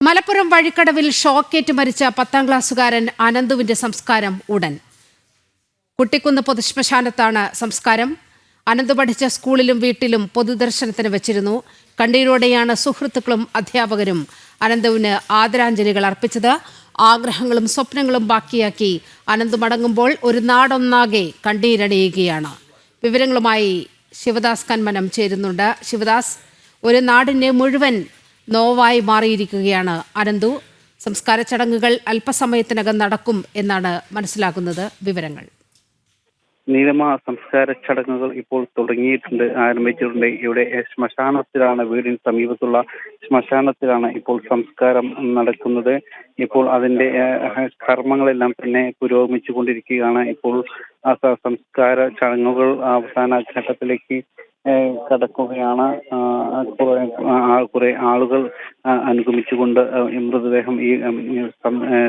മലപ്പുറം വഴിക്കടവിൽ ഷോക്കേറ്റ് മരിച്ച 10ാം ക്ലാസ്സുകാരൻ അനന്തുവിന്റെ സംസ്കാരം ഉടൻ. കുട്ടിക്കുന്ന് പൊതുശ്മശാനത്താണ് സംസ്കാരം. അനന്ത് പഠിച്ച സ്കൂളിലും വീട്ടിലും പൊതുദർശനത്തിന് വെച്ചിരുന്നു. കണ്ണീരോടെയാണ് സുഹൃത്തുക്കളും അധ്യാപകരും അനന്തുവിന് ആദരാഞ്ജലികൾ അർപ്പിച്ചത്. ആഗ്രഹങ്ങളും സ്വപ്നങ്ങളും ബാക്കിയാക്കി അനന്ത് മടങ്ങുമ്പോൾ ഒരു നാടൊന്നാകെ കണ്ണീരണിയുകയാണ്. വിവരങ്ങളുമായി ശിവദാസ് കന്മനം ചേരുന്നുണ്ട്. ശിവദാസ്, ഒരു നാടിന് മുഴുവൻ നോവായി മാറിയിരിക്കുകയാണ് അനന്തു. സംസ്കാര ചടങ്ങുകൾ അല്പസമയത്തിനകം നടക്കും എന്നാണ് മനസ്സിലാക്കുന്നത്. വിവരങ്ങൾ. നീലമ, സംസ്കാര ചടങ്ങുകൾ ഇപ്പോൾ ആരംഭിച്ചിട്ടുണ്ട്. ഇവിടെ ശ്മശാനത്തിലാണ്, വീടിന് സമീപത്തുള്ള ശ്മശാനത്തിലാണ് ഇപ്പോൾ സംസ്കാരം നടക്കുന്നത്. ഇപ്പോൾ അതിന്റെ കർമ്മങ്ങളെല്ലാം തന്നെ പുരോഗമിച്ചു കൊണ്ടിരിക്കുകയാണ്. ഇപ്പോൾ സംസ്കാര ചടങ്ങുകൾ അവസാന ഘട്ടത്തിലേക്ക് കടക്കുകയാണ്. കുറെ ആളുകൾ അനുഗമിച്ചുകൊണ്ട് മൃതദേഹം ഈ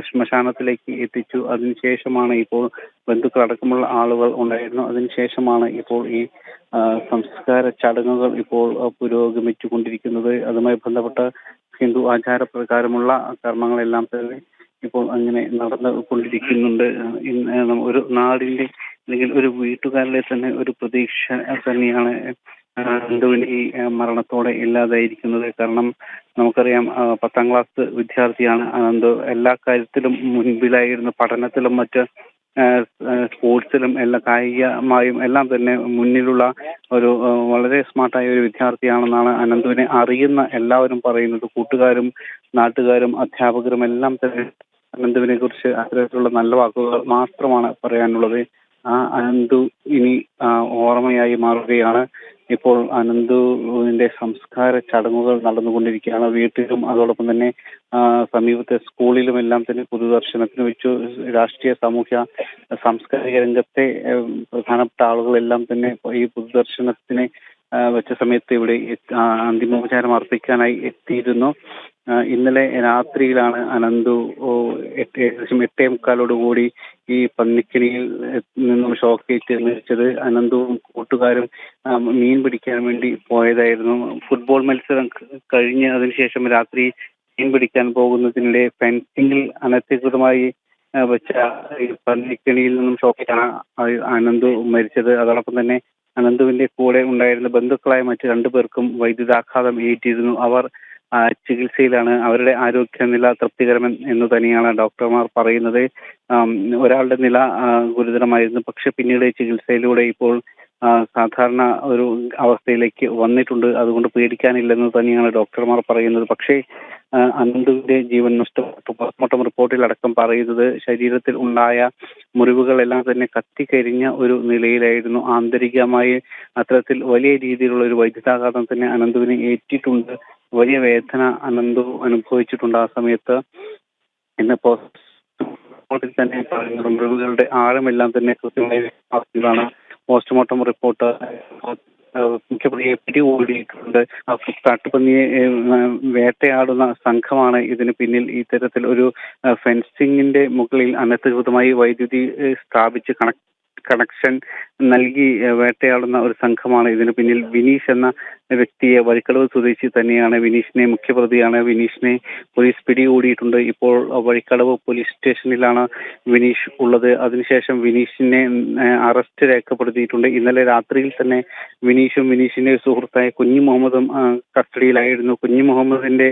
ശ്മശാനത്തിലേക്ക് എത്തിച്ചു. അതിനുശേഷമാണ് ഇപ്പോൾ ബന്ധുക്കൾ അടക്കമുള്ള ആളുകൾ ഉണ്ടായിരുന്നു. അതിനുശേഷമാണ് ഇപ്പോൾ ഈ സംസ്കാര ചടങ്ങുകൾ ഇപ്പോൾ പുരോഗമിച്ചു കൊണ്ടിരിക്കുന്നത്. അതുമായി ബന്ധപ്പെട്ട ഹിന്ദു ആചാരപ്രകാരമുള്ള കർമ്മങ്ങളെല്ലാം തന്നെ ഇപ്പോൾ അങ്ങനെ നടന്നു കൊണ്ടിരിക്കുന്നുണ്ട്. ഒരു നാടിന്റെ അല്ലെങ്കിൽ ഒരു വീട്ടുകാരിലെ തന്നെ ഒരു പ്രതീക്ഷ തന്നെയാണ് അനന്തുവിന് ഈ മരണത്തോടെ ഇല്ലാതായിരിക്കുന്നത്. കാരണം നമുക്കറിയാം, 10ാം ക്ലാസ് വിദ്യാർത്ഥിയാണ് അനന്ത്. എല്ലാ കാര്യത്തിലും മുൻപിലായിരുന്നു. പഠനത്തിലും മറ്റ് സ്പോർട്സിലും എല്ലാം കായികമായും എല്ലാം തന്നെ മുന്നിലുള്ള ഒരു വളരെ സ്മാർട്ടായ ഒരു വിദ്യാർത്ഥിയാണെന്നാണ് അനന്തുവിനെ അറിയുന്ന എല്ലാവരും പറയുന്നത്. കൂട്ടുകാരും നാട്ടുകാരും അധ്യാപകരും എല്ലാം തന്നെ അനന്തുവിനെ കുറിച്ച് അത്തരത്തിലുള്ള നല്ല വാക്കുകൾ മാത്രമാണ് പറയാനുള്ളത്. ആ അനന്തു ഇനി ഓർമ്മയായി മാറുകയാണ്. ഇപ്പോൾ അനന്തുവിന്റെ സംസ്കാര ചടങ്ങുകൾ നടന്നുകൊണ്ടിരിക്കുകയാണ്. വീട്ടിലും അതോടൊപ്പം തന്നെ സമീപത്തെ സ്കൂളിലും എല്ലാം തന്നെ പൊതുദർശനത്തിന് വെച്ചു. രാഷ്ട്രീയ, സാമൂഹ്യ, സാംസ്കാരിക രംഗത്തെ പ്രധാനപ്പെട്ട ആളുകളെല്ലാം തന്നെ ഈ പൊതുദർശനത്തിന് വെച്ച സമയത്ത് ഇവിടെ അന്തിമോപചാരം അർപ്പിക്കാനായി എത്തിയിരുന്നു. ഇന്നലെ രാത്രിയിലാണ് അനന്തു ഏകദേശം 8:45 ഈ പന്നിക്കണിയിൽ നിന്നും ഷോക്കേറ്റ് മരിച്ചത്. അനന്തുവും കൂട്ടുകാരും മീൻ പിടിക്കാൻ വേണ്ടി പോയതായിരുന്നു. ഫുട്ബോൾ മത്സരം കഴിഞ്ഞ് അതിനുശേഷം രാത്രി മീൻ പിടിക്കാൻ പോകുന്നതിനിടെ ഫെൻസിംഗിൽ അനധികൃതമായി വെച്ച ഈ പന്നിക്കണിയിൽ നിന്നും ഷോക്കേറ്റാണ് അനന്തു മരിച്ചത്. അതോടൊപ്പം തന്നെ അനന്തുവിന്റെ കൂടെ ഉണ്ടായിരുന്ന ബന്ധുക്കളായ മറ്റ് 2 പേർക്കും വൈദ്യുതാഘാതം ഏറ്റിരുന്നു. അവർ ചികിത്സയിലാണ്. അവരുടെ ആരോഗ്യനില തൃപ്തികരം എന്ന് തന്നെയാണ് ഡോക്ടർമാർ പറയുന്നത്. ഒരാളുടെ നില ഗുരുതരമായിരുന്നു. പക്ഷെ പിന്നീട് ചികിത്സയിലൂടെ ഇപ്പോൾ സാധാരണ ഒരു അവസ്ഥയിലേക്ക് വന്നിട്ടുണ്ട്. അതുകൊണ്ട് പേടിക്കാനില്ലെന്ന് തന്നെയാണ് ഡോക്ടർമാർ പറയുന്നത്. പക്ഷേ അനന്തുവിന്റെ ജീവൻ നഷ്ടപ്പെട്ടു. പോസ്റ്റ്മോർട്ടം റിപ്പോർട്ടിൽ അടക്കം പറയുന്നത് ശരീരത്തിൽ ഉണ്ടായ മുറിവുകളെല്ലാം തന്നെ കത്തിക്കരിഞ്ഞ ഒരു നിലയിലായിരുന്നു. ആന്തരികമായി അത്തരത്തിൽ വലിയ രീതിയിലുള്ള ഒരു വൈദ്യുതാഘാതം തന്നെ അനന്തുവിനെ ഏറ്റിട്ടുണ്ട്. വലിയ വേദന അനന്തു അനുഭവിച്ചിട്ടുണ്ട് ആ സമയത്ത്. ഇന്ന് പോസ്റ്റ്മോർട്ടത്തിൽ തന്നെ പറയുന്നത് മുറിവുകളുടെ ആഴമെല്ലാം തന്നെ കൃത്യമായി വ്യക്തമാക്കുന്നതാണ്. Postmortem report മുഖ്യപ്രതിയെ പിടികൂടിയിട്ടുണ്ട്. കാട്ടുപന്നിയെ വേട്ടയാടുന്ന സംഘമാണ് ഇതിന് പിന്നിൽ. ഇത്തരത്തിൽ ഒരു ഫെൻസിങ്ങിന്റെ മുകളിൽ അനധികൃതമായി വൈദ്യുതി സ്ഥാപിച്ച് കണക്ഷൻ നൽകി വേട്ടയാടുന്ന ഒരു സംഘമാണ് ഇതിന് പിന്നിൽ. വിനീഷ് എന്ന വ്യക്തിയെ, വഴിക്കടവ് സ്വദേശി തന്നെയാണ്, വിനീഷിനെ മുഖ്യപ്രതിയാണ്. വിനീഷിനെ പോലീസ് പിടികൂടിയിട്ടുണ്ട്. ഇപ്പോൾ വഴിക്കടവ് പോലീസ് സ്റ്റേഷനിലാണ് വിനീഷ് ഉള്ളത്. അതിനുശേഷം വിനീഷിനെ അറസ്റ്റ് രേഖപ്പെടുത്തിയിട്ടുണ്ട്. ഇന്നലെ രാത്രിയിൽ തന്നെ വിനീഷും വിനീഷിന്റെ സുഹൃത്തായ കുഞ്ഞു മുഹമ്മദും കസ്റ്റഡിയിലായിരുന്നു. കുഞ്ഞു മുഹമ്മദിന്റെ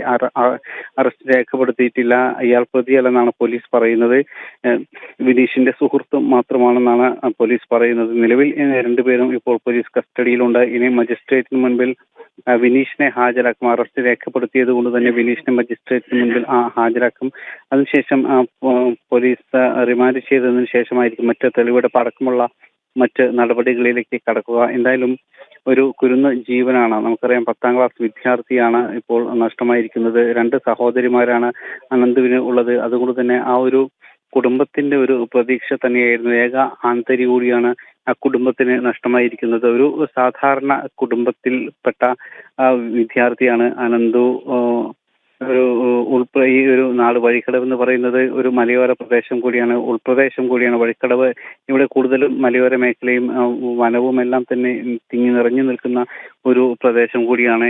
അറസ്റ്റ് രേഖപ്പെടുത്തിയിട്ടില്ല. ഇയാൾ പ്രതിയല്ലെന്നാണ് പോലീസ് പറയുന്നത്. വിനീഷിന്റെ സുഹൃത്തും മാത്രമാണെന്നാണ് പോലീസ് പറയുന്നത്. നിലവിൽ 2 പേരും ഇപ്പോൾ പോലീസ് കസ്റ്റഡിയിലുണ്ട്. ഇനി മജിസ്ട്രേറ്റിന് മുൻപിൽ വിനീഷിനെ ഹാജരാക്കും. അറസ്റ്റ് രേഖപ്പെടുത്തിയത് കൊണ്ട് തന്നെ വിനീഷിനെ മജിസ്ട്രേറ്റിന് മുൻപിൽ ഹാജരാക്കും. അതിനുശേഷം പോലീസ് റിമാൻഡ് ചെയ്തതിനു ശേഷമായിരിക്കും മറ്റ് തെളിവെടുപ്പ് അടക്കമുള്ള മറ്റ് നടപടികളിലേക്ക് കടക്കുക. എന്തായാലും ഒരു കുരുന്ന് ജീവനാണ്. നമുക്കറിയാം, 10ാം ക്ലാസ് വിദ്യാർത്ഥിയാണ് ഇപ്പോൾ നഷ്ടമായിരിക്കുന്നത്. 2 സഹോദരിമാരാണ് അനന്തുവിന് ഉള്ളത്. അതുകൊണ്ട് തന്നെ ആ ഒരു കുടുംബത്തിന്റെ ഒരു പ്രതീക്ഷ തന്നെയായിരുന്നു. ഏക ആൺതരി കൂടിയാണ് ആ കുടുംബത്തിന് നഷ്ടമായിരിക്കുന്നത്. ഒരു സാധാരണ കുടുംബത്തിൽപ്പെട്ട വിദ്യാർത്ഥിയാണ് അനന്തു. ഈ ഒരു നാട് വഴിക്കടവ് എന്ന് പറയുന്നത് ഒരു മലയോര പ്രദേശം കൂടിയാണ്, ഉൾപ്രദേശം കൂടിയാണ് വഴിക്കടവ്. ഇവിടെ കൂടുതലും മലയോര മേഖലയും വനവും എല്ലാം തന്നെ തിങ്ങി നിറഞ്ഞു നിൽക്കുന്ന ഒരു പ്രദേശം കൂടിയാണ്.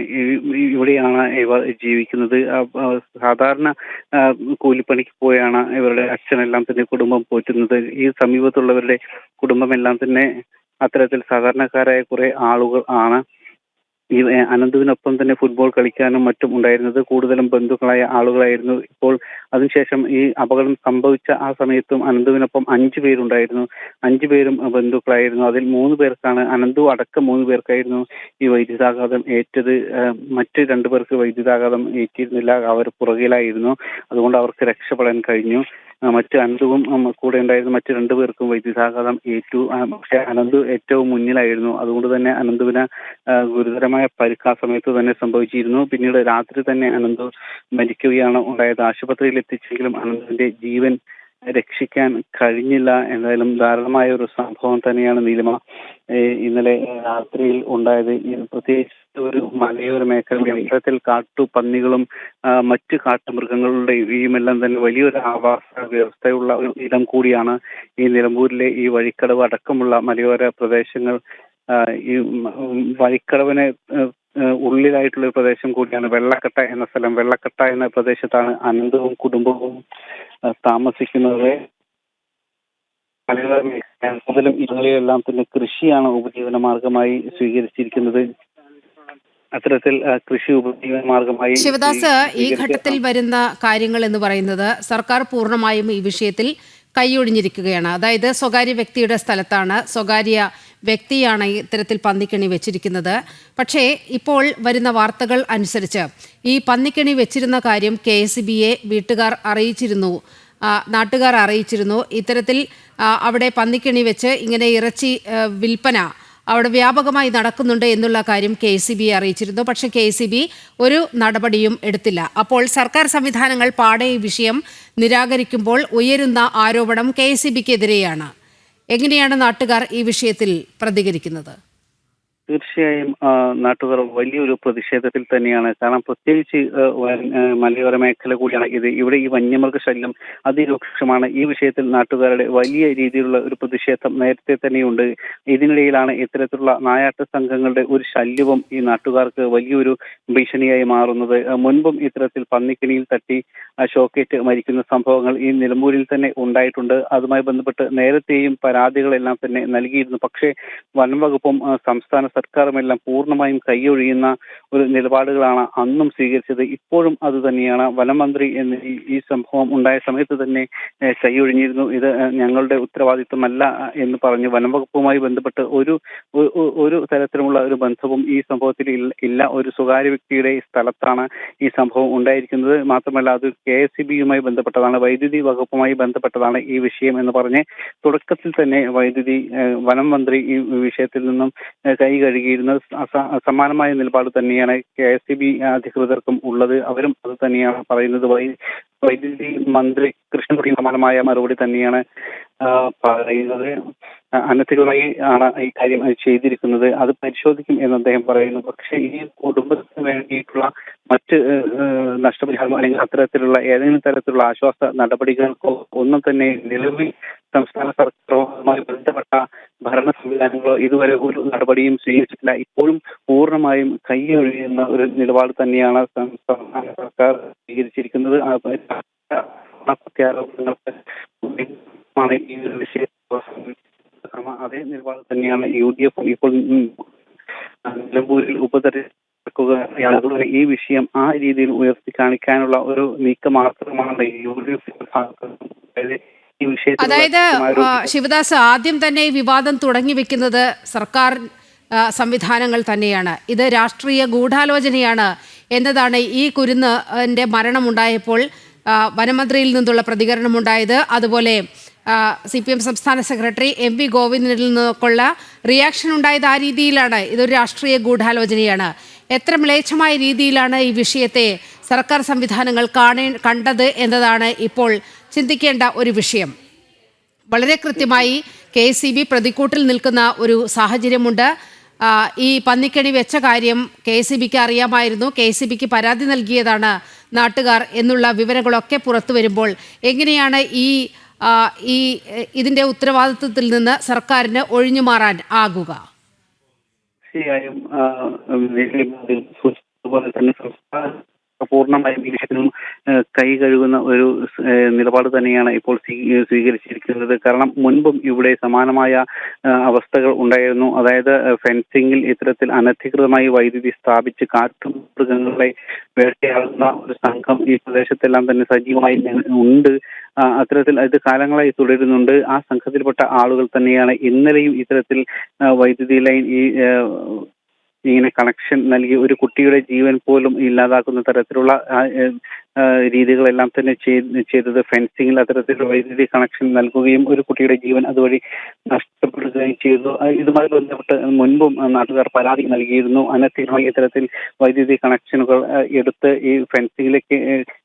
ഇവിടെയാണ് ഇവർ ജീവിക്കുന്നത്. സാധാരണ കൂലിപ്പണിക്ക് പോയാണ് ഇവരുടെ അച്ഛനെല്ലാം തന്നെ കുടുംബം പോറ്റുന്നത്. ഈ സമീപത്തുള്ളവരുടെ കുടുംബമെല്ലാം തന്നെ അത്തരത്തിൽ സാധാരണക്കാരായ കുറെ ആളുകൾ ആണ്. ഈ അനന്തുവിനൊപ്പം തന്നെ ഫുട്ബോൾ കളിക്കാനും മറ്റും ഉണ്ടായിരുന്നത് കൂടുതലും ബന്ധുക്കളായ ആളുകളായിരുന്നു. ഇപ്പോൾ അതിനുശേഷം ഈ അപകടം സംഭവിച്ച ആ സമയത്തും അനന്തുവിനൊപ്പം 5 പേരുണ്ടായിരുന്നു. 5 പേരും ബന്ധുക്കളായിരുന്നു. അതിൽ 3 പേർക്കാണ്, അനന്തു അടക്കം 3 പേർക്കായിരുന്നു ഈ വൈദ്യുതാഘാതം ഏറ്റത്. മറ്റ് 2 പേർക്ക് വൈദ്യുതാഘാതം ഏറ്റിരുന്നില്ല, അവർ പുറകിലായിരുന്നു. അതുകൊണ്ട് അവർക്ക് രക്ഷപ്പെടാൻ കഴിഞ്ഞു. മറ്റ് അനന്തുവും കൂടെ ഉണ്ടായിരുന്ന മറ്റ് 2 പേർക്കും വൈദ്യുതാഘാതം ഏറ്റു. പക്ഷെ അനന്തു ഏറ്റവും മുന്നിലായിരുന്നു. അതുകൊണ്ട് തന്നെ അനന്തുവിന് ഗുരുതരമായ പരിക്ക് ആ സമയത്ത് തന്നെ സംഭവിച്ചിരുന്നു. പിന്നീട് രാത്രി തന്നെ അനന്തു മരിക്കുകയാണ് ഉണ്ടായത്. ആശുപത്രിയിൽ എത്തിച്ചെങ്കിലും അനന്തുവിന്റെ ജീവൻ രക്ഷിക്കാൻ കഴിഞ്ഞില്ല. എന്തായാലും ദാരുണമായ ഒരു സംഭവം തന്നെയാണ് നീലിമ ഇന്നലെ രാത്രിയിൽ ഉണ്ടായത്. പ്രത്യേകിച്ച് ഒരു മലയോര മേഖലയാണ്. ഇത്തരത്തിൽ കാട്ടുപന്നികളും മറ്റ് കാട്ടുമൃഗങ്ങളുടെയും എല്ലാം തന്നെ വലിയൊരു ആവാസ വ്യവസ്ഥയുള്ള ഒരു ഇടം കൂടിയാണ് ഈ നിലമ്പൂരിലെ ഈ വഴിക്കടവ് അടക്കമുള്ള മലയോര പ്രദേശങ്ങൾ. ഈ വഴിക്കടവിന് ഉള്ളിലായിട്ടുള്ള ഒരു പ്രദേശം കൂടിയാണ് വെള്ളക്കട്ട എന്ന സ്ഥലം. വെള്ളക്കട്ട എന്ന പ്രദേശത്താണ് അനന്തവും കുടുംബവും താമസിക്കുന്നത്. മലയോര മേഖല മുതലും ഇതുവരെയെല്ലാം തന്നെ കൃഷിയാണ് ഉപജീവന മാർഗമായി സ്വീകരിച്ചിരിക്കുന്നത്. അത്തരത്തിൽ കൃഷി ഉപജീവന മാർഗമായി ശിവദാസ്, ഈ ഘട്ടത്തിൽ വരുന്ന കാര്യങ്ങൾ എന്ന് പറയുന്നത് സർക്കാർ പൂർണ്ണമായും ഈ വിഷയത്തിൽ കൈയൊഴിഞ്ഞിരിക്കുകയാണ്. അതായത് സ്വകാര്യ വ്യക്തിയുടെ സ്ഥലത്താണ്, സ്വകാര്യ വ്യക്തിയാണ് ഇത്തരത്തിൽ പന്നിക്കണി വെച്ചിരിക്കുന്നത്. പക്ഷേ ഇപ്പോൾ വരുന്ന വാർത്തകൾ അനുസരിച്ച് ഈ പന്നിക്കണി വെച്ചിരുന്ന കാര്യം KSEBയെ വീട്ടുകാർ അറിയിച്ചിരുന്നു, നാട്ടുകാർ അറിയിച്ചിരുന്നു. ഇത്തരത്തിൽ അവിടെ പന്നിക്കണി വെച്ച് ഇങ്ങനെ ഇറച്ചി വിൽപ്പന അവിടെ വ്യാപകമായി നടക്കുന്നുണ്ട് എന്നുള്ള കാര്യം KSEBയെ അറിയിച്ചിരുന്നു. പക്ഷേ KSEB ഒരു നടപടിയും എടുത്തില്ല. അപ്പോൾ സർക്കാർ സംവിധാനങ്ങൾ പാടെ ഈ വിഷയം നിരാകരിക്കുമ്പോൾ ഉയരുന്ന ആരോപണം KSEBക്കെതിരെയാണ്. എങ്ങനെയാണ് നാട്ടുകാർ ഈ വിഷയത്തിൽ പ്രതികരിക്കുന്നത്? തീർച്ചയായും നാട്ടുകാർ വലിയൊരു പ്രതിഷേധത്തിൽ തന്നെയാണ്. കാരണം പ്രത്യേകിച്ച് മലയോര മേഖല കൂടിയാണ് ഇത്. ഇവിടെ ഈ വന്യമൃഗ ശല്യം അതിരൂക്ഷമാണ്. ഈ വിഷയത്തിൽ നാട്ടുകാരുടെ വലിയ രീതിയിലുള്ള ഒരു പ്രതിഷേധം നേരത്തെ തന്നെയുണ്ട്. ഇതിനിടയിലാണ് ഇത്തരത്തിലുള്ള നായാട്ട് സംഘങ്ങളുടെ ഒരു ശല്യവും ഈ നാട്ടുകാർക്ക് വലിയൊരു ഭീഷണിയായി മാറുന്നത്. മുൻപും ഇത്തരത്തിൽ പന്നിക്കണിയിൽ തട്ടി ഷോക്കേറ്റ് മരിക്കുന്ന സംഭവങ്ങൾ ഈ നിലമ്പൂരിൽ തന്നെ ഉണ്ടായിട്ടുണ്ട്. അതുമായി ബന്ധപ്പെട്ട് നേരത്തെയും പരാതികളെല്ലാം തന്നെ നൽകിയിരുന്നു. പക്ഷേ വനം വകുപ്പും സംസ്ഥാന സർക്കാരുമെല്ലാം പൂർണ്ണമായും കൈയൊഴിയുന്ന ഒരു നിലപാടുകളാണ് അന്നും സ്വീകരിച്ചത്. ഇപ്പോഴും അത് തന്നെയാണ്. വനം മന്ത്രി എന്ന് ഈ സംഭവം ഉണ്ടായ സമയത്ത് തന്നെ കൈയൊഴിഞ്ഞിരുന്നു. ഇത് ഞങ്ങളുടെ ഉത്തരവാദിത്വമല്ല എന്ന് പറഞ്ഞ് വനം വകുപ്പുമായി ബന്ധപ്പെട്ട് ഒരു തരത്തിലുമുള്ള ഒരു ബന്ധവും ഈ സംഭവത്തിൽ ഇല്ല. ഒരു സ്വകാര്യ വ്യക്തിയുടെ സ്ഥലത്താണ് ഈ സംഭവം ഉണ്ടായിരിക്കുന്നത്. മാത്രമല്ല അത് KSEBയുമായി ബന്ധപ്പെട്ടതാണ്, വൈദ്യുതി വകുപ്പുമായി ബന്ധപ്പെട്ടതാണ് ഈ വിഷയം എന്ന് പറഞ്ഞ് തുടക്കത്തിൽ തന്നെ വനം മന്ത്രി ഈ വിഷയത്തിൽ നിന്നും കൈ കഴുകിയിരുന്നത്. സമാനമായ നിലപാട് തന്നെയാണ് KSEB അധികൃതർക്കും ഉള്ളത്. അവരും അത് തന്നെയാണ് പറയുന്നത്. വൈദ്യുതി മന്ത്രി കൃഷ്ണൻകുട്ടി സമാനമായ മറുപടി തന്നെയാണ് പറയുന്നത്. അനധികൃതമായി ആണ് ഈ കാര്യം ചെയ്തിരിക്കുന്നത്, അത് പരിശോധിക്കും എന്ന് അദ്ദേഹം പറയുന്നു. പക്ഷേ ഈ കുടുംബത്തിന് വേണ്ടിയിട്ടുള്ള മറ്റ് നഷ്ടപരിഹാരം അല്ലെങ്കിൽ അത്തരത്തിലുള്ള ഏതെങ്കിലും തരത്തിലുള്ള ആശ്വാസ നടപടികൾക്കോ ഒന്നും തന്നെ നിലവിൽ സംസ്ഥാന സർക്കാരുമായി ബന്ധപ്പെട്ട ഭരണ സംവിധാനങ്ങളോ ഇതുവരെ ഒരു നടപടിയും സ്വീകരിച്ചിട്ടില്ല. ഇപ്പോഴും പൂർണ്ണമായും കൈയൊഴിയുന്ന ഒരു നിലപാട് തന്നെയാണ് സംസ്ഥാന സർക്കാർ സ്വീകരിച്ചിരിക്കുന്നത്. ഈ ഒരു വിഷയം അതേ നിലപാട് തന്നെയാണ് UDF ഇപ്പോൾ നിലമ്പൂരിൽ ഉപതെരഞ്ഞെടുക്കുക. ഈ വിഷയം ആ രീതിയിൽ ഉയർത്തി കാണിക്കാനുള്ള ഒരു നീക്കം മാത്രമാണ് UDF ഈ വിഷയത്തിൽ. അതായത് ശിവദാസ്, ആദ്യം തന്നെ ഈ വിവാദം തുടങ്ങി വെക്കുന്നത് സർക്കാർ സംവിധാനങ്ങൾ തന്നെയാണ്. ഇത് രാഷ്ട്രീയ ഗൂഢാലോചനയാണ് എന്നതാണ് ഈ കുരുന്നിൻ്റെ മരണമുണ്ടായപ്പോൾ വനമന്ത്രിയിൽ നിന്നുള്ള പ്രതികരണമുണ്ടായത്. അതുപോലെ CPM സംസ്ഥാന സെക്രട്ടറി MV ഗോവിന്ദനിൽ നിന്നൊക്കെയുള്ള റിയാക്ഷൻ ഉണ്ടായത് ആ രീതിയിലാണ്. ഇതൊരു രാഷ്ട്രീയ ഗൂഢാലോചനയാണ്. എത്ര മ്ലേച്ഛമായ രീതിയിലാണ് ഈ വിഷയത്തെ സർക്കാർ സംവിധാനങ്ങൾ കണ്ടത് എന്നതാണ് ഇപ്പോൾ ചിന്തിക്കേണ്ട ഒരു വിഷയം. വളരെ കൃത്യമായി KSEB പ്രതിക്കൂട്ടിൽ നിൽക്കുന്ന ഒരു സാഹചര്യമുണ്ട്. ഈ പന്നിക്കണി വെച്ച കാര്യം KCBക്ക് അറിയാമായിരുന്നു, KCBക്ക് പരാതി നൽകിയതാണ് നാട്ടുകാർ എന്നുള്ള വിവരങ്ങളൊക്കെ പുറത്തു വരുമ്പോൾ എങ്ങനെയാണ് ആ, ഈ ഇതിന്റെ ഉത്തരവാദിത്വത്തിൽ നിന്ന് സർക്കാരിന് ഒഴിഞ്ഞു മാറാൻ ആകുക? തീർച്ചയായും സൂചിപ്പിച്ചതുപോലെ തന്നെ സംസ്ഥാന പൂർണ്ണമായും ഈ വിഷയത്തിനും കൈ കഴുകുന്ന ഒരു നിലപാട് തന്നെയാണ് ഇപ്പോൾ സ്വീകരിച്ചിരിക്കുന്നത്. കാരണം മുൻപും ഇവിടെ സമാനമായ അവസ്ഥകൾ ഉണ്ടായിരുന്നു. അതായത് ഫെൻസിംഗിൽ ഇത്തരത്തിൽ അനധികൃതമായി വൈദ്യുതി സ്ഥാപിച്ച് കാട്ടുമൃഗങ്ങളെ വേട്ടയാടുന്ന ഒരു സംഘം ഈ പ്രദേശത്തെല്ലാം തന്നെ സജീവമായി ഉണ്ട്. അത്തരത്തിൽ ഇത് കാലങ്ങളായി തുടരുന്നുണ്ട്. ആ സംഘത്തിൽപ്പെട്ട ആളുകൾ തന്നെയാണ് ഇന്നലെയും ഇത്തരത്തിൽ വൈദ്യുതി ലൈൻ ഇങ്ങനെ കണക്ഷൻ നൽകി ഒരു കുട്ടിയുടെ ജീവൻ പോലും ഇല്ലാതാക്കുന്ന തരത്തിലുള്ള രീതികളെല്ലാം തന്നെ ചെയ്തത്. ഫെൻസിംഗിൽ അത്തരത്തിലുള്ള വൈദ്യുതി കണക്ഷൻ നൽകുകയും ഒരു കുട്ടിയുടെ ജീവൻ അതുവഴി നഷ്ടപ്പെടുകയും ചെയ്തു. ഇതുമായി ബന്ധപ്പെട്ട് മുൻപും നാട്ടുകാർ പരാതി നൽകിയിരുന്നു. അനധികൃതമായി ഇത്തരത്തിൽ വൈദ്യുതി കണക്ഷനുകൾ എടുത്ത് ഈ ഫെൻസിംഗിലേക്ക്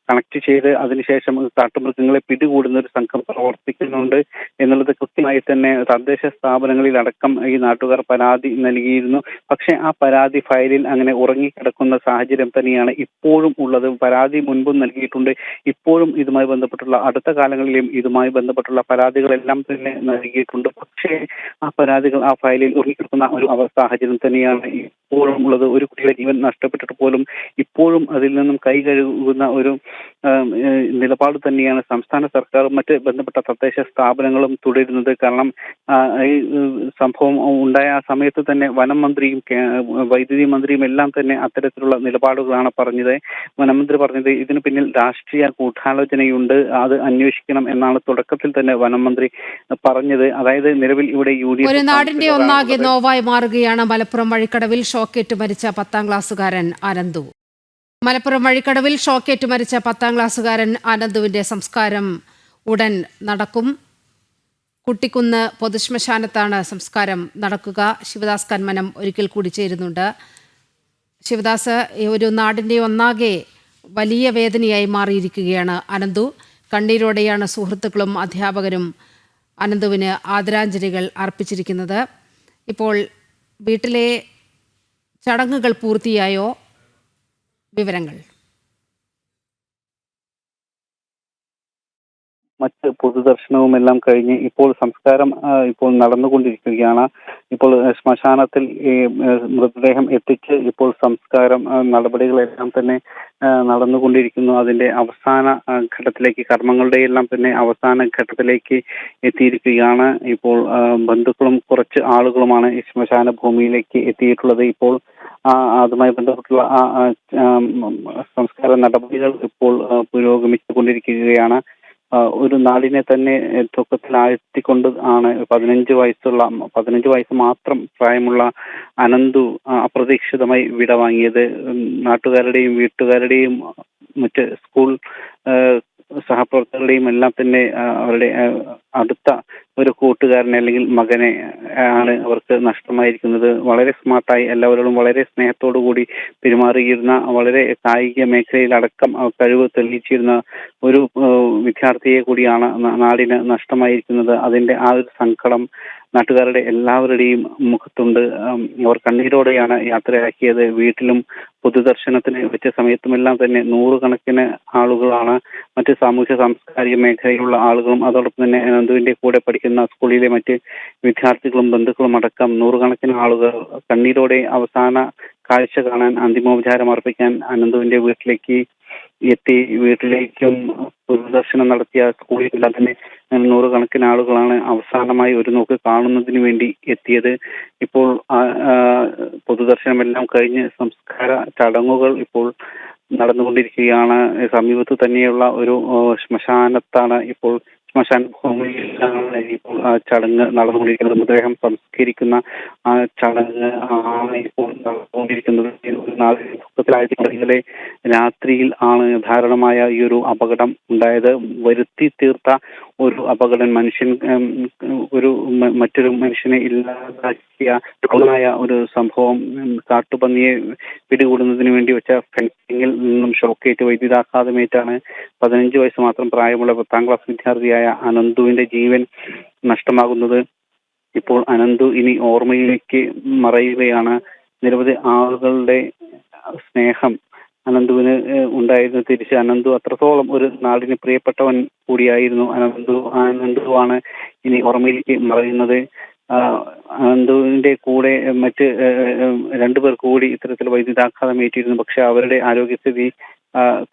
കണക്ട് ചെയ്ത് അതിനുശേഷം കാട്ടുമൃഗങ്ങളെ പിടികൂടുന്ന ഒരു സംഘം പ്രവർത്തിക്കുന്നുണ്ട് എന്നുള്ളത് കൃത്യമായി തന്നെ തദ്ദേശ സ്ഥാപനങ്ങളിലടക്കം ഈ നാട്ടുകാർ പരാതി നൽകിയിരുന്നു. പക്ഷേ ആ പരാതി ഫയലിൽ അങ്ങനെ ഉറങ്ങിക്കിടക്കുന്ന സാഹചര്യം തന്നെയാണ് ഇപ്പോഴും ഉള്ളത്. പരാതി മുൻപും നൽകിയിട്ടുണ്ട്. ഇപ്പോഴും ഇതുമായി ബന്ധപ്പെട്ടുള്ള അടുത്ത കാലങ്ങളിലും ഇതുമായി ബന്ധപ്പെട്ടുള്ള പരാതികളെല്ലാം തന്നെ നൽകിയിട്ടുണ്ട്. പക്ഷേ ആ പരാതികൾ ആ ഫയലിൽ ഉറങ്ങിക്കിടക്കുന്ന ഒരു സാഹചര്യം തന്നെയാണ് ഇപ്പോഴും ഉള്ളത്. ഒരു കുട്ടിയുടെ ജീവൻ നഷ്ടപ്പെട്ടിട്ട് പോലും ഇപ്പോഴും അതിൽ നിന്നും കൈ കഴുകുന്ന ഒരു നിലപാട് തന്നെയാണ് സംസ്ഥാന സർക്കാരും മറ്റ് ബന്ധപ്പെട്ട തദ്ദേശ സ്ഥാപനങ്ങളും തുടരുന്നത്. കാരണം ഈ സംഭവം ഉണ്ടായ ആ സമയത്ത് തന്നെ വനം മന്ത്രിയും വൈദ്യുതി മന്ത്രിയും എല്ലാം തന്നെ അത്തരത്തിലുള്ള നിലപാടുകളാണ് പറഞ്ഞത്. വനമന്ത്രി പറഞ്ഞത് ഇതിന് പിന്നിൽ രാഷ്ട്രീയ ഗൂഢാലോചനയുണ്ട്, അത് അന്വേഷിക്കണം എന്നാണ് തുടക്കത്തിൽ തന്നെ വനം മന്ത്രി പറഞ്ഞത്. അതായത് നിലവിൽ ഇവിടെ ഒരു നാടിന്റെ ഒന്നാകെ നോവായി മാറുകയാണ് മലപ്പുറം വഴിക്കടവിൽ ഷോക്കേറ്റ് മരിച്ച 10ാം ക്ലാസ്സുകാരൻ അനന്തു. മലപ്പുറം വഴിക്കടവിൽ ഷോക്കേറ്റ് മരിച്ച 10ാം ക്ലാസ്സുകാരൻ അനന്തുവിന്റെ സംസ്കാരം ഉടൻ നടക്കും. കുട്ടിക്കുന്ന് പൊതുശ്മശാനത്താണ് സംസ്കാരം നടക്കുക. ശിവദാസ് കന്മനം ഒരിക്കൽ കൂടി ചേരുന്നുണ്ട്. ശിവദാസ്, ഒരു നാടിന്റെ ഒന്നാകെ വലിയ വേദനയായി മാറിയിരിക്കുകയാണ് അനന്തു. കണ്ണീരോടെയാണ് സുഹൃത്തുക്കളും അധ്യാപകരും അനന്തുവിന് ആദരാഞ്ജലികൾ അർപ്പിച്ചിരിക്കുന്നത്. ഇപ്പോൾ വീട്ടിലെ ചടങ്ങുകൾ പൂർത്തിയായോ? വിവരങ്ങൾ. മറ്റ് പൊതുദർശനവും എല്ലാം കഴിഞ്ഞ് ഇപ്പോൾ സംസ്കാരം ഇപ്പോൾ നടന്നുകൊണ്ടിരിക്കുകയാണ്. ഇപ്പോൾ ശ്മശാനത്തിൽ ഈ മൃതദേഹം എത്തിച്ച് ഇപ്പോൾ സംസ്കാരം നടപടികളെല്ലാം തന്നെ നടന്നുകൊണ്ടിരിക്കുന്നു. അതിന്റെ അവസാന ഘട്ടത്തിലേക്ക്, കർമ്മങ്ങളുടെ എല്ലാം തന്നെ അവസാന ഘട്ടത്തിലേക്ക് എത്തിയിരിക്കുകയാണ്. ഇപ്പോൾ ബന്ധുക്കളും കുറച്ച് ആളുകളുമാണ് ഈ ശ്മശാന ഭൂമിയിലേക്ക് എത്തിയിട്ടുള്ളത്. ഇപ്പോൾ അതുമായി ബന്ധപ്പെട്ടുള്ള സംസ്കാര നടപടികൾ ഇപ്പോൾ പുരോഗമിച്ചുകൊണ്ടിരിക്കുകയാണ്. ഒരു നാടിനെ തന്നെ ദുഃഖത്തിലാഴ്ത്തിക്കൊണ്ട് ആണ് 15 വയസ്സ് മാത്രം പ്രായമുള്ള അനന്തു അപ്രതീക്ഷിതമായി വിടവാങ്ങിയത്. നാട്ടുകാരുടെയും വീട്ടുകാരുടെയും മറ്റ് സ്കൂൾ സഹപ്രവർത്തകരുടെയും എല്ലാം തന്നെ അവരുടെ അടുത്ത ഒരു കൂട്ടുകാരനെ അല്ലെങ്കിൽ മകനെ ആണ് അവർക്ക് നഷ്ടമായിരിക്കുന്നത്. വളരെ സ്മാർട്ടായി എല്ലാവരോടും വളരെ സ്നേഹത്തോടു കൂടി പെരുമാറിയിരുന്ന, വളരെ കായിക മേഖലയിലടക്കം കഴിവ് തെളിയിച്ചിരുന്ന ഒരു വിദ്യാർത്ഥിയെ കൂടിയാണ് നാടിന് നഷ്ടമായിരിക്കുന്നത്. അതിന്റെ ആ ഒരു സങ്കടം നാട്ടുകാരുടെ എല്ലാവരുടെയും മുഖത്തുണ്ട്. അവർ കണ്ണീരോടെയാണ് യാത്രയാക്കിയത്. വീട്ടിലും പൊതുദർശനത്തിന് വെച്ച സമയത്തുമെല്ലാം തന്നെ നൂറുകണക്കിന് ആളുകളാണ്, മറ്റ് സാമൂഹ്യ സാംസ്കാരിക മേഖലയിലുള്ള ആളുകളും അതോടൊപ്പം തന്നെ അനന്തുവിന്റെ കൂടെ പഠിക്കുന്ന സ്കൂളിലെ മറ്റ് വിദ്യാർത്ഥികളും ബന്ധുക്കളും അടക്കം നൂറുകണക്കിന് ആളുകൾ കണ്ണീരോടെ അവസാന കാഴ്ച കാണാൻ, അന്തിമോപചാരം അർപ്പിക്കാൻ അനന്തുവിന്റെ വീട്ടിലേക്ക് എത്തി. വീട്ടിലേക്കും പൊതുദർശനം നടത്തിയ സ്കൂളിലെല്ലാം തന്നെ നൂറുകണക്കിന് ആളുകളാണ് അവസാനമായി ഒരു നോക്ക് കാണുന്നതിന് വേണ്ടി എത്തിയത്. ഇപ്പോൾ പൊതുദർശനമെല്ലാം കഴിഞ്ഞ് സംസ്കാര ചടങ്ങുകൾ ഇപ്പോൾ നടന്നുകൊണ്ടിരിക്കുകയാണ്. സമീപത്ത് തന്നെയുള്ള ഒരു ശ്മശാനത്താണ് ഇപ്പോൾ, ശ്മശാന ഭൂമിയിലാണ് ഇപ്പോൾ ആ ചടങ്ങ് നടന്നുകൊണ്ടിരിക്കുന്നത്. മൃതദേഹം സംസ്കരിക്കുന്ന ആ ചടങ്ങ് ആണ് ഇപ്പോൾ നടന്നുകൊണ്ടിരിക്കുന്നത്. ഒരു നാല് ദുഃഖത്തിലായിട്ട് ഇന്നലെ രാത്രിയിൽ ആണ് ദാരുണമായ ഈ ഒരു അപകടം ഉണ്ടായത്. വരുത്തി തീർത്ത ഒരു അപകടം, മറ്റൊരു മനുഷ്യനെ ഇല്ലാതാക്കിയ ഒരു സംഭവം. കാട്ടുപന്നിയെ പിടികൂടുന്നതിന് വേണ്ടി വെച്ച ഫെൻസിംഗിൽ നിന്നും ഷോക്കേറ്റ് വൈദ്യുതാഘാതമേറ്റാണ് 15 വയസ്സ് മാത്രം പ്രായമുള്ള 10ാം ക്ലാസ് വിദ്യാർത്ഥിയായ അനന്തുവിന്റെ ജീവൻ നഷ്ടമാകുന്നത്. ഇപ്പോൾ അനന്തു ഇനി ഓർമ്മയിലേക്ക് മറയുകയാണ്. നിരവധി ആളുകളുടെ സ്നേഹം അനന്തുവിന് ഉണ്ടായിരുന്നു. തിരിച്ച് അനന്തു അത്രത്തോളം ഒരു നാടിന് പ്രിയപ്പെട്ടവൻ കൂടിയായിരുന്നു അനന്തുവാണ് ഇനി ഓർമ്മയിലേക്ക് മറയുന്നത്. അനന്തുവിന്റെ കൂടെ മറ്റ് രണ്ടുപേർ കൂടി ഇത്തരത്തിൽ വൈദ്യുതാഘാതം ഏറ്റിരുന്നു. പക്ഷെ അവരുടെ ആരോഗ്യസ്ഥിതി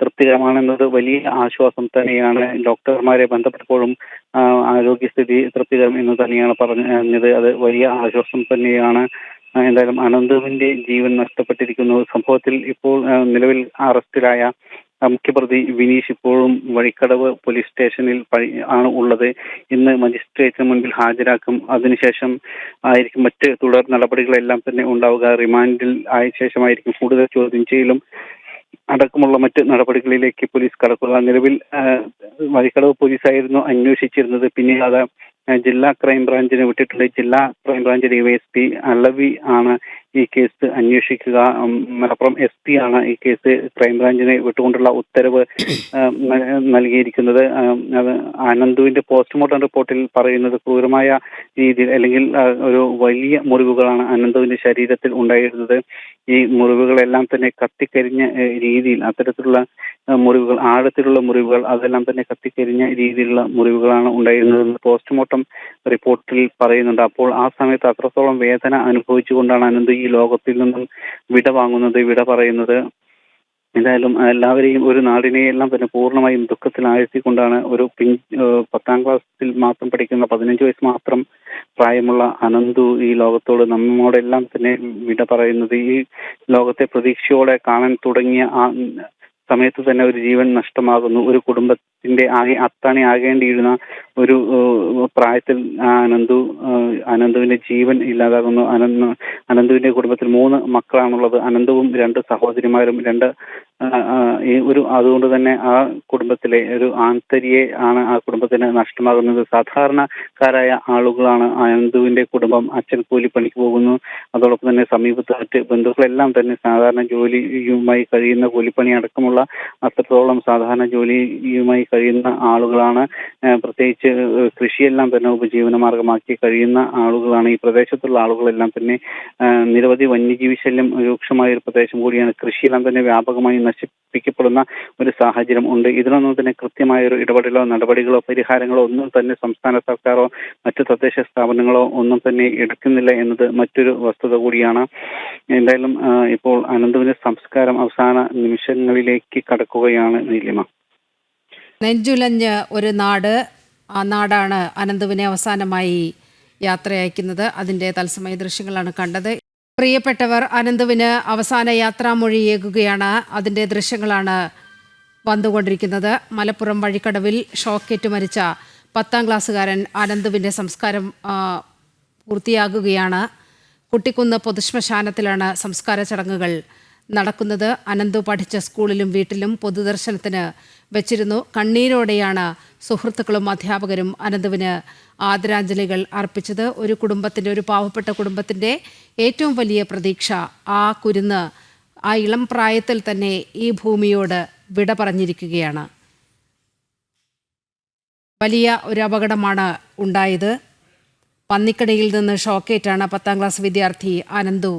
തൃപ്തികരമാണെന്നത് വലിയ ആശ്വാസം തന്നെയാണ്. ഡോക്ടർമാരെ ബന്ധപ്പെട്ടപ്പോഴും ആരോഗ്യസ്ഥിതി തൃപ്തികരം എന്ന് തന്നെയാണ് പറഞ്ഞത്. അത് വലിയ ആശ്വാസം തന്നെയാണ്. എന്തായാലും അനന്തുവിന്റെ ജീവൻ നഷ്ടപ്പെട്ടിരിക്കുന്നു. സംഭവത്തിൽ ഇപ്പോൾ നിലവിൽ അറസ്റ്റിലായ മുഖ്യപ്രതി വിനീഷ് ഇപ്പോഴും വഴിക്കടവ് പോലീസ് സ്റ്റേഷനിൽ ആണ് ഉള്ളത്. ഇന്ന് മജിസ്ട്രേറ്റിന് മുൻപിൽ ഹാജരാക്കും. അതിനുശേഷം ആയിരിക്കും മറ്റ് തുടർ നടപടികളെല്ലാം തന്നെ ഉണ്ടാവുക. റിമാൻഡിൽ ആയ ശേഷമായിരിക്കും കൂടുതൽ ചോദ്യം ചെയ്യലും അടക്കമുള്ള മറ്റ് നടപടികളിലേക്ക് പോലീസ് കടക്കുക. നിലവിൽ വഴിക്കടവ് പോലീസായിരുന്നു അന്വേഷിച്ചിരുന്നത്. പിന്നീട് അത് ജില്ലാ ക്രൈംബ്രാഞ്ചിന് വിട്ടിട്ടുണ്ട്. ജില്ലാ ക്രൈംബ്രാഞ്ച് ഡിവൈഎസ്പി അലവി ആണ് ഈ കേസ് അന്വേഷിക്കുക. മലപ്പുറം SP ആണ് ഈ കേസ് ക്രൈംബ്രാഞ്ചിനെ വിട്ടുകൊണ്ടുള്ള ഉത്തരവ് നൽകിയിരിക്കുന്നത്. അനന്തുവിന്റെ പോസ്റ്റ്മോർട്ടം റിപ്പോർട്ടിൽ പറയുന്നത് ക്രൂരമായ രീതിയിൽ അല്ലെങ്കിൽ ഒരു വലിയ മുറിവുകളാണ് അനന്തുവിന്റെ ശരീരത്തിൽ ഉണ്ടായിരുന്നത്. ഈ മുറിവുകളെല്ലാം തന്നെ കത്തിക്കരിഞ്ഞ രീതിയിൽ അത്തരത്തിലുള്ള മുറിവുകൾ, ആഴത്തിലുള്ള മുറിവുകൾ, അതെല്ലാം തന്നെ കത്തിക്കരിഞ്ഞ രീതിയിലുള്ള മുറിവുകളാണ് ഉണ്ടായിരുന്നതെന്ന് പോസ്റ്റ്മോർട്ടം റിപ്പോർട്ടിൽ പറയുന്നുണ്ട്. അപ്പോൾ ആ സമയത്ത് അത്രത്തോളം വേദന അനുഭവിച്ചുകൊണ്ടാണ് അനന്ത് ഈ ലോകത്തിൽ നിന്നും വിട പറയുന്നത്. എന്തായാലും എല്ലാവരെയും, ഒരു നാടിനെയെല്ലാം തന്നെ പൂർണ്ണമായും ദുഃഖത്തിൽ ആഴ്ത്തിക്കൊണ്ടാണ് ഒരു 10ാം ക്ലാസ്സിൽ മാത്രം പഠിക്കുന്ന 15 വയസ്സ് മാത്രം പ്രായമുള്ള അനന്തു ഈ ലോകത്തോട് നമ്മോടെല്ലാം തന്നെ വിട പറയുന്നത്. ഈ ലോകത്തെ പ്രതീക്ഷയോടെ കാണാൻ തുടങ്ങിയ ആ സമയത്ത് തന്നെ ഒരു ജീവൻ നഷ്ടമാകുന്നു. ഒരു കുടുംബത്തിന്റെ അത്താണി ആകേണ്ടിയിരുന്ന ഒരു പ്രായത്തിൽ അനന്തുവിന്റെ ജീവൻ ഇല്ലാതാകുന്നു. അനന്തുവിന്റെ കുടുംബത്തിൽ 3 മക്കളാണുള്ളത്. അനന്തുവും 2 സഹോദരിമാരും അതുകൊണ്ട് തന്നെ ആ കുടുംബത്തിലെ ഒരു ആൺതരിയെ ആണ് ആ കുടുംബത്തിന് നഷ്ടമാകുന്നത്. സാധാരണക്കാരായ ആളുകളാണ് അനന്തുവിന്റെ കുടുംബം. അച്ഛൻ കൂലിപ്പണിക്ക് പോകുന്നു. അതോടൊപ്പം തന്നെ സമീപത്ത് മറ്റ് ബന്ധുക്കളെല്ലാം തന്നെ സാധാരണ ജോലിയുമായി കഴിയുന്ന, കൂലിപ്പണി അടക്കമുള്ള അത്രത്തോളം സാധാരണ ജോലിയുമായി കഴിയുന്ന ആളുകളാണ്. പ്രത്യേകിച്ച് കൃഷിയെല്ലാം തന്നെ ഉപജീവന മാർഗമാക്കി കഴിയുന്ന ആളുകളാണ്. ഈ പ്രദേശത്തുള്ള ആളുകളെല്ലാം തന്നെ നിരവധി വന്യജീവി ശല്യം രൂക്ഷമായ ഒരു പ്രദേശം കൂടിയാണ്. കൃഷിയെല്ലാം തന്നെ വ്യാപകമായി നശിപ്പിക്കപ്പെടുന്ന ഒരു സാഹചര്യം ഉണ്ട്. ഇതിനൊന്നും തന്നെ കൃത്യമായ ഒരു ഇടപെടലോ നടപടികളോ പരിഹാരങ്ങളോ ഒന്നും തന്നെ സംസ്ഥാന സർക്കാരോ മറ്റു തദ്ദേശ സ്ഥാപനങ്ങളോ ഒന്നും തന്നെ എടുക്കുന്നില്ല എന്നത് മറ്റൊരു വസ്തുത കൂടിയാണ്. എന്തായാലും ഇപ്പോൾ അനന്തുവിന്റെ സംസ്കാരം അവസാന നിമിഷങ്ങളിലേക്ക് കടക്കുകയാണ് നീലിമ. നെഞ്ചുലഞ്ഞ് ഒരു നാട്, ആ നാടാണ് അനന്തുവിനെ അവസാനമായി യാത്ര അയക്കുന്നത്. അതിൻ്റെ തത്സമയ ദൃശ്യങ്ങളാണ് കണ്ടത്. പ്രിയപ്പെട്ടവർ അനന്തുവിന് അവസാന യാത്രാമൊഴിയേകുകയാണ്. അതിൻ്റെ ദൃശ്യങ്ങളാണ് വന്നുകൊണ്ടിരിക്കുന്നത്. മലപ്പുറം വഴിക്കടവിൽ ഷോക്കേറ്റ് മരിച്ച 10ാം ക്ലാസ്സുകാരൻ അനന്തുവിൻ്റെ സംസ്കാരം പൂർത്തിയാകുകയാണ്. കുട്ടിക്കുന്ന് പൊതുശ്മശാനത്തിലാണ് സംസ്കാര ചടങ്ങുകൾ നടക്കുന്നത്. അനന്തു പഠിച്ച സ്കൂളിലും വീട്ടിലും പൊതുദർശനത്തിന് വെച്ചിരുന്നു. കണ്ണീരോടെയാണ് സുഹൃത്തുക്കളും അധ്യാപകരും അനന്തുവിന് ആദരാഞ്ജലികൾ അർപ്പിച്ചത്. ഒരു പാവപ്പെട്ട കുടുംബത്തിൻ്റെ ഏറ്റവും വലിയ പ്രതീക്ഷ ആ കുരുന്ന് ആ ഇളം പ്രായത്തിൽ തന്നെ ഈ ഭൂമിയോട് വിട പറഞ്ഞിരിക്കുകയാണ്. വലിയ ഒരു അപകടമാണ് ഉണ്ടായത്. പന്നിക്കടയിൽ നിന്ന് ഷോക്കേറ്റാണ് 10ാം ക്ലാസ് വിദ്യാർത്ഥി അനന്തു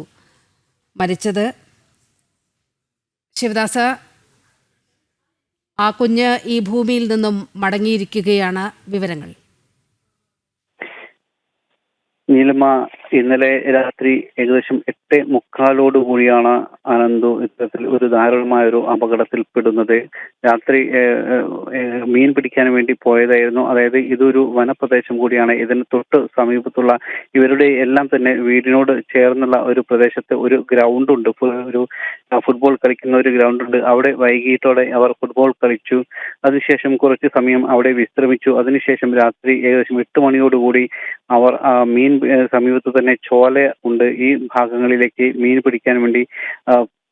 മരിച്ചത്. ശിവദാസ്, ആ കുഞ്ഞ് ഈ ഭൂമിയിൽ നിന്നും മടങ്ങിയിരിക്കുകയാണ്. വിവരങ്ങൾ. നീലിമ, ഇന്നലെ രാത്രി ഏകദേശം 8:45 കൂടിയാണ് അനന്തു ഇത്തരത്തിൽ ഒരു ദാരുണമായ ഒരു അപകടത്തിൽ പെടുന്നത്. രാത്രി മീൻ പിടിക്കാൻ വേണ്ടി പോയതായിരുന്നു. അതായത് ഇതൊരു വനപ്രദേശം കൂടിയാണ്. ഇതിന് തൊട്ട് സമീപത്തുള്ള ഇവരുടെ എല്ലാം തന്നെ വീടിനോട് ചേർന്നുള്ള ഒരു പ്രദേശത്ത് ഒരു ഗ്രൗണ്ട് ഉണ്ട്. ഒരു ഫുട്ബോൾ കളിക്കുന്ന ഒരു ഗ്രൗണ്ട് ഉണ്ട്. അവിടെ വൈകിട്ടോടെ അവർ ഫുട്ബോൾ കളിച്ചു. അതിനുശേഷം കുറച്ച് സമയം അവിടെ വിശ്രമിച്ചു. അതിനുശേഷം രാത്രി ഏകദേശം 8 മണിയോടുകൂടി അവർ സമീപത്ത് തന്നെ ചോല ഉണ്ട്. ഈ ഭാഗങ്ങളിലേക്ക് മീൻ പിടിക്കാൻ വേണ്ടി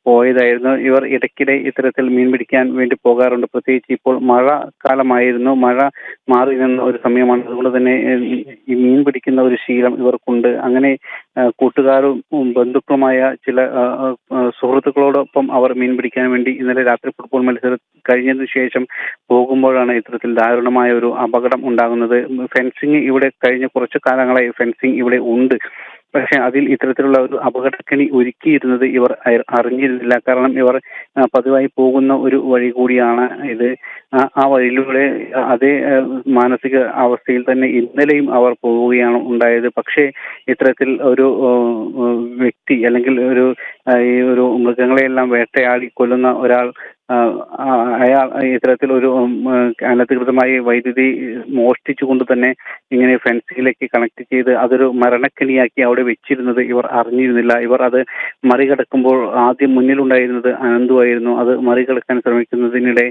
പോയതായിരുന്നു. ഇവർ ഇടയ്ക്കിടെ ഇത്തരത്തിൽ മീൻ പിടിക്കാൻ വേണ്ടി പോകാറുണ്ട്. പ്രത്യേകിച്ച് ഇപ്പോൾ മഴ കാലമായിരുന്നു. മഴ മാറി നിന്ന ഒരു സമയമാണ്. അതുകൊണ്ട് തന്നെ ഈ മീൻ പിടിക്കുന്ന ഒരു ശീലം ഇവർക്കുണ്ട്. അങ്ങനെ കൂട്ടുകാരും ബന്ധുക്കളുമായ ചില സുഹൃത്തുക്കളോടൊപ്പം അവർ മീൻ പിടിക്കാൻ വേണ്ടി ഇന്നലെ രാത്രി ഫുട്ബോൾ മത്സരം കഴിഞ്ഞതിനു ശേഷം പോകുമ്പോഴാണ് ഇത്തരത്തിൽ ദാരുണമായ ഒരു അപകടം ഉണ്ടാകുന്നത്. ഫെൻസിങ് ഇവിടെ കഴിഞ്ഞ കുറച്ചു കാലങ്ങളായി ഫെൻസിങ് ഇവിടെ ഉണ്ട്. പക്ഷെ അതിൽ ഇത്തരത്തിലുള്ള ഒരു അപകടക്കണി ഒരുക്കിയിരുന്നത് ഇവർ അറിഞ്ഞിരുന്നില്ല. കാരണം ഇവർ പതിവായി പോകുന്ന ഒരു വഴി കൂടിയാണ് ഇത്. ആ വഴിയിലൂടെ അതേ മാനസിക അവസ്ഥയിൽ തന്നെ ഇന്നലെയും അവർ പോവുകയാണ് ഉണ്ടായത്. പക്ഷേ ഇത്തരത്തിൽ ഒരു വ്യക്തി അല്ലെങ്കിൽ ഈ ഒരു മൃഗങ്ങളെയെല്ലാം വേട്ടയാടി കൊല്ലുന്ന ഒരാൾ അയാൾ ഇത്തരത്തിൽ ഒരു അനധികൃതമായി വൈദ്യുതി മോഷ്ടിച്ചുകൊണ്ട് തന്നെ ഇങ്ങനെ ഫെൻസിലേക്ക് കണക്ട് ചെയ്ത് അതൊരു മരണക്കെണിയാക്കി അവിടെ വെച്ചിരുന്നത് ഇവർ അറിഞ്ഞിരുന്നില്ല. ഇവർ അത് മറികടക്കുമ്പോൾ ആദ്യം മുന്നിലുണ്ടായിരുന്നത് അനന്തുവായിരുന്നു. അത് മറികടക്കാൻ ശ്രമിക്കുന്നതിനിടെ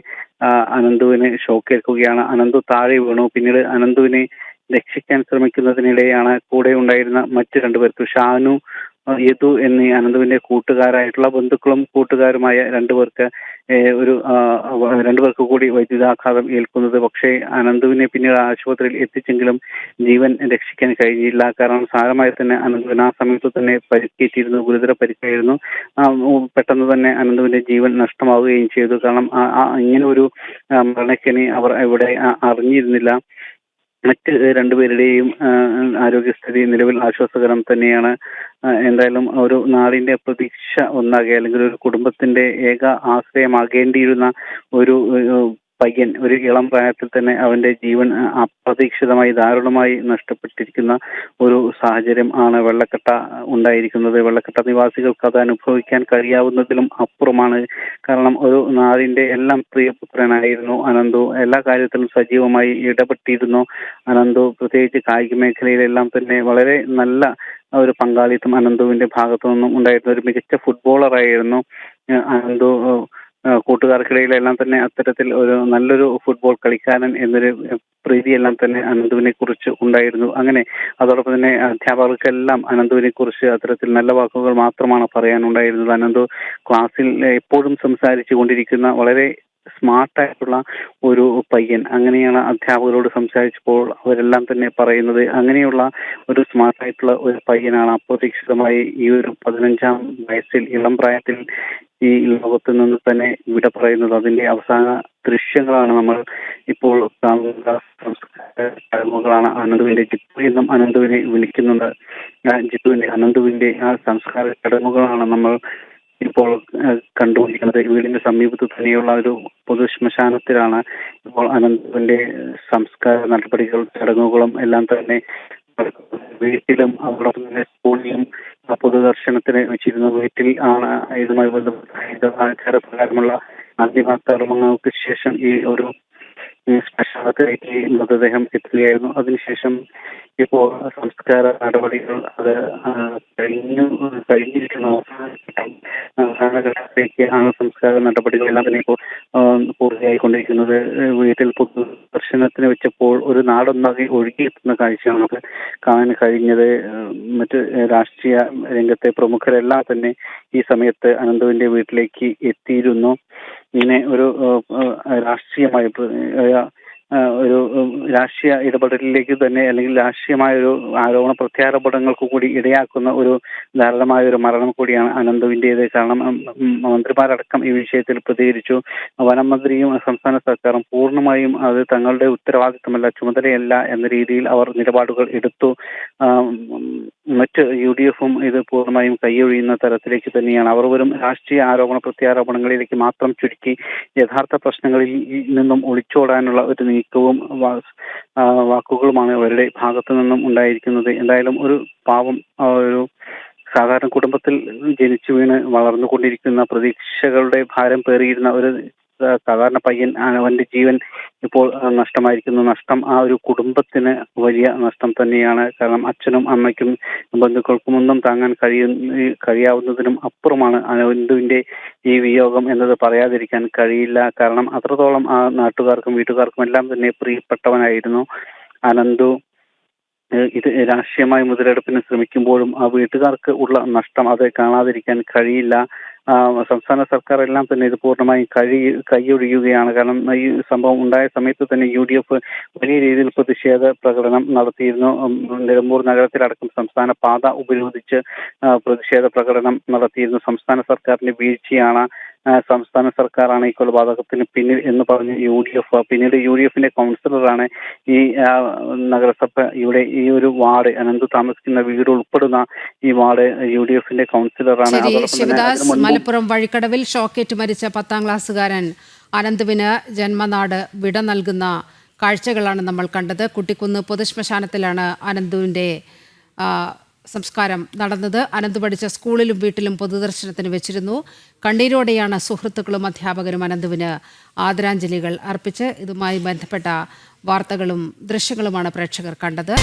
അനന്തുവിന് ഷോക്കേൽക്കുകയാണ്. അനന്തു താഴെ വീണു. പിന്നീട് അനന്തുവിനെ രക്ഷിക്കാൻ ശ്രമിക്കുന്നതിനിടെയാണ് കൂടെ ഉണ്ടായിരുന്ന മറ്റു രണ്ടുപേർക്ക് ഷാനു, യദു എന്നീ അനന്തുവിന്റെ കൂട്ടുകാരായിട്ടുള്ള ബന്ധുക്കളും കൂട്ടുകാരുമായ രണ്ടുപേർക്ക് കൂടി വൈദ്യുതാഘാതം ഏൽക്കുന്നത്. പക്ഷേ അനന്തുവിനെ പിന്നീട് ആശുപത്രിയിൽ എത്തിച്ചെങ്കിലും ജീവൻ രക്ഷിക്കാൻ കഴിഞ്ഞില്ല. കാരണം സാരമായി തന്നെ അനന്തുവിന് ആ സമയത്ത് തന്നെ പരിക്കേറ്റിരുന്നു. ഗുരുതര പരിക്കായിരുന്നു. പെട്ടെന്ന് തന്നെ അനന്തുവിന്റെ ജീവൻ നഷ്ടമാവുകയും ചെയ്തു. കാരണം ഇങ്ങനെ ഒരു മരണക്കെണി അവർ ഇവിടെ അറിഞ്ഞിരുന്നില്ല. മറ്റ് രണ്ടുപേരുടെയും ആരോഗ്യസ്ഥിതി നിലവിൽ ആശ്വാസകരം തന്നെയാണ്. എന്തായാലും ഒരു നാടിന്റെ പ്രതീക്ഷ ഒന്നാകെ അല്ലെങ്കിൽ ഒരു കുടുംബത്തിന്റെ ഏക ആശ്രയമാകേണ്ടിയിരുന്ന ഒരു പയ്യൻ ഒരു ഇളം പ്രായത്തിൽ തന്നെ അവന്റെ ജീവൻ അപ്രതീക്ഷിതമായി ദാരുണമായി നഷ്ടപ്പെട്ടിരിക്കുന്ന ഒരു സാഹചര്യം ആണ് വെള്ളക്കെട്ട ഉണ്ടായിരിക്കുന്നത്. വെള്ളക്കെട്ട നിവാസികൾക്ക് അത് അനുഭവിക്കാൻ കഴിയാവുന്നതിലും അപ്പുറമാണ്. കാരണം ഒരു നാടിന്റെ എല്ലാം പ്രിയപുത്രനായിരുന്നു അനന്തു. എല്ലാ കാര്യത്തിലും സജീവമായി ഇടപെട്ടിരുന്നു അനന്തു. പ്രത്യേകിച്ച് കായിക മേഖലയിലെല്ലാം തന്നെ വളരെ നല്ല ഒരു പങ്കാളിത്തം അനന്തുവിന്റെ ഭാഗത്തു നിന്നും ഉണ്ടായിരുന്ന ഒരു മികച്ച ഫുട്ബോളറായിരുന്നു അനന്തു. കൂട്ടുകാർക്കിടയിലെല്ലാം തന്നെ അത്തരത്തിൽ ഒരു നല്ലൊരു ഫുട്ബോൾ കളിക്കാരൻ എന്നൊരു പ്രീതിയെല്ലാം തന്നെ അനന്തുവിനെ കുറിച്ച് ഉണ്ടായിരുന്നു. അങ്ങനെ അതോടൊപ്പം തന്നെ അധ്യാപകർക്കെല്ലാം അനന്തുവിനെ കുറിച്ച് അത്തരത്തിൽ നല്ല വാക്കുകൾ മാത്രമാണ് പറയാനുണ്ടായിരുന്നത്. അനന്തു ക്ലാസ്സിൽ എപ്പോഴും സംസാരിച്ചു കൊണ്ടിരിക്കുന്ന വളരെ സ്മാർട്ടായിട്ടുള്ള ഒരു പയ്യൻ. അങ്ങനെയാണ് അധ്യാപകരോട് സംസാരിച്ചപ്പോൾ അവരെല്ലാം തന്നെ പറയുന്നത്. അങ്ങനെയുള്ള ഒരു സ്മാർട്ടായിട്ടുള്ള ഒരു പയ്യനാണ് അപ്രതീക്ഷിതമായി ഈ ഒരു 15-ാം വയസ്സിൽ ഇളം പ്രായത്തിൽ ഈ ലോകത്ത് നിന്ന് തന്നെ വിട പറയുന്നത്. അതിന്റെ അവസാന ദൃശ്യങ്ങളാണ് നമ്മൾ ഇപ്പോൾ കാണുന്ന. ചടങ്ങുകളാണ് അനന്തുവിന്റെ ജിത്തു എന്നും അനന്തുവിനെ വിളിക്കുന്നുണ്ട്. അനന്തുവിന്റെ ആ സംസ്കാര ചടങ്ങുകളാണ് നമ്മൾ ഇപ്പോൾ കണ്ടുകൊണ്ടിരിക്കുന്നത്. വീടിന്റെ സമീപത്ത് തന്നെയുള്ള ഒരു പൊതു ശ്മശാനത്തിലാണ് ഇപ്പോൾ അനന്തുവിന്റെ സംസ്കാര നടപടികൾ ചടങ്ങുകളും എല്ലാം തന്നെ വീട്ടിലും അതോടൊപ്പം തന്നെ സ്കൂളിലും പൊതുദർശനത്തിന് വെച്ചിരുന്നു. വീട്ടിൽ ആണ് ഇതുമായി ബന്ധപ്പെട്ട ആചാരപ്രകാരമുള്ള അന്തിമ കർമ്മങ്ങൾക്ക് ശേഷം ഈ ഒരു ശ്മശാനത്തിലേക്ക് മൃതദേഹം എത്തുകയായിരുന്നു. അതിനുശേഷം ഇപ്പോൾ സംസ്കാര നടപടികൾ അത് കഴിഞ്ഞിരിക്കുന്ന അവസാന ഘട്ടത്തിലേക്ക് ആണ് സംസ്കാര നടപടികളെല്ലാം തന്നെ ഇപ്പോൾ പൂർത്തിയായിക്കൊണ്ടിരിക്കുന്നത്. വീട്ടിൽ പൊതു ദർശനത്തിന് വെച്ചപ്പോൾ ഒരു നാടൊന്നാകെ ഒഴുകിയെത്തുന്ന കാഴ്ചയാണ് നമുക്ക് കാണാൻ കഴിഞ്ഞത്. മറ്റ് രാഷ്ട്രീയ രംഗത്തെ പ്രമുഖരെല്ലാം തന്നെ ഈ സമയത്ത് അനന്തുവിന്റെ വീട്ടിലേക്ക് എത്തിയിരുന്നു. ഇങ്ങനെ ഒരു രാഷ്ട്രീയ ഇടപെടലിലേക്ക് തന്നെ അല്ലെങ്കിൽ രാഷ്ട്രീയമായ ഒരു ആരോപണ പ്രത്യാരോപണങ്ങൾക്ക് കൂടി ഇടയാക്കുന്ന ഒരു ധാരാളമായ ഒരു മരണം കൂടിയാണ് അനന്തുവിൻ്റേത്. കാരണം മന്ത്രിമാരടക്കം ഈ വിഷയത്തിൽ പ്രതികരിച്ചു. വനം മന്ത്രിയും സംസ്ഥാന സർക്കാരും പൂർണ്ണമായും അത് തങ്ങളുടെ ഉത്തരവാദിത്തമല്ല, ചുമതലയല്ല എന്ന രീതിയിൽ അവർ നിലപാടുകൾ എടുത്തു. മറ്റ് UDF-ഉം ഇത് പൂർണ്ണമായും കൈയൊഴിയുന്ന തരത്തിലേക്ക് തന്നെയാണ്. അവർ വെറും രാഷ്ട്രീയ ആരോപണ പ്രത്യാരോപണങ്ങളിലേക്ക് മാത്രം ചുരുക്കി യഥാർത്ഥ പ്രശ്നങ്ങളിൽ നിന്നും ഒളിച്ചോടാനുള്ള ഒരു നീക്കവും വാക്കുകളുമാണ് അവരുടെ ഭാഗത്തു നിന്നും ഉണ്ടായിരിക്കുന്നത്. എന്തായാലും ഒരു പാവം ഒരു സാധാരണ കുടുംബത്തിൽ ജനിച്ചു വീണ് വളർന്നുകൊണ്ടിരിക്കുന്ന പ്രതീക്ഷകളുടെ ഭാരം പേറിയിരുന്ന ഒരു സാധാരണ പയ്യൻ അവന്റെ ജീവൻ ഇപ്പോൾ നഷ്ടമായിരിക്കുന്നു. നഷ്ടം ആ ഒരു കുടുംബത്തിന് വലിയ നഷ്ടം തന്നെയാണ്. കാരണം അച്ഛനും അമ്മയ്ക്കും ബന്ധുക്കൾക്കും ഒന്നും താങ്ങാൻ കഴിയാവുന്നതിനും അപ്പുറമാണ് അനന്തുവിന്റെ ഈ വിയോഗം എന്നത് പറയാതിരിക്കാൻ കഴിയില്ല. കാരണം അത്രത്തോളം ആ നാട്ടുകാർക്കും വീട്ടുകാർക്കും എല്ലാം തന്നെ പ്രിയപ്പെട്ടവനായിരുന്നു അനന്തു. ഇത് രാഷ്ട്രീയമായി മുതലെടുപ്പിന് ശ്രമിക്കുമ്പോഴും ആ വീട്ടുകാർക്ക് ഉള്ള നഷ്ടം അത് കാണാതിരിക്കാൻ കഴിയില്ല. സംസ്ഥാന സർക്കാർ എല്ലാം തന്നെ ഇത് പൂർണ്ണമായും കൈയൊഴിയുകയാണ്. കാരണം ഈ സംഭവം ഉണ്ടായ സമയത്ത് തന്നെ UDF വലിയ രീതിയിൽ പ്രതിഷേധ പ്രകടനം നടത്തിയിരുന്നു. നിലമ്പൂർ നഗരത്തിലടക്കം സംസ്ഥാന പാത ഉപരോധിച്ച് പ്രതിഷേധ പ്രകടനം നടത്തിയിരുന്നു. സംസ്ഥാന സർക്കാരിന്റെ വീഴ്ചയാണ്, സംസ്ഥാന സർക്കാരാണ് ഈ കൊലപാതകത്തിന് പിന്നിൽ എന്ന് പറഞ്ഞ് UDF, പിന്നീട് UDFന്റെ കൗൺസിലറാണ് ഈ നഗരസഭ ഇവിടെ ഈ ഒരു വാർഡ് അനന്ത് താമസിക്കുന്ന വീട് ഉൾപ്പെടുന്ന ഈ വാർഡ് UDFന്റെ കൗൺസിലറാണ്. ശരി, അതോടൊപ്പം തന്നെ ശിവദാസ്, അതിനു മുൻപ് മലപ്പുറം വഴിക്കടവിൽ ഷോക്കേറ്റ് മരിച്ച 10ാം ക്ലാസ്സുകാരൻ അനന്തുവിന് ജന്മനാട് വിട നൽകുന്ന കാഴ്ചകളാണ് നമ്മൾ കണ്ടത്. കുട്ടിക്കുന്ന് പൊതുശ്മശാനത്തിലാണ് അനന്തുവിൻ്റെ സംസ്കാരം നടന്നത്. അനന്ത് പഠിച്ച സ്കൂളിലും വീട്ടിലും പൊതുദർശനത്തിന് വെച്ചിരുന്നു. കണ്ണീരോടെയാണ് സുഹൃത്തുക്കളും അധ്യാപകരും അനന്തുവിന് ആദരാഞ്ജലികൾ അർപ്പിച്ച് ഇതുമായി ബന്ധപ്പെട്ട വാർത്തകളും ദൃശ്യങ്ങളുമാണ് പ്രേക്ഷകർ കണ്ടത്.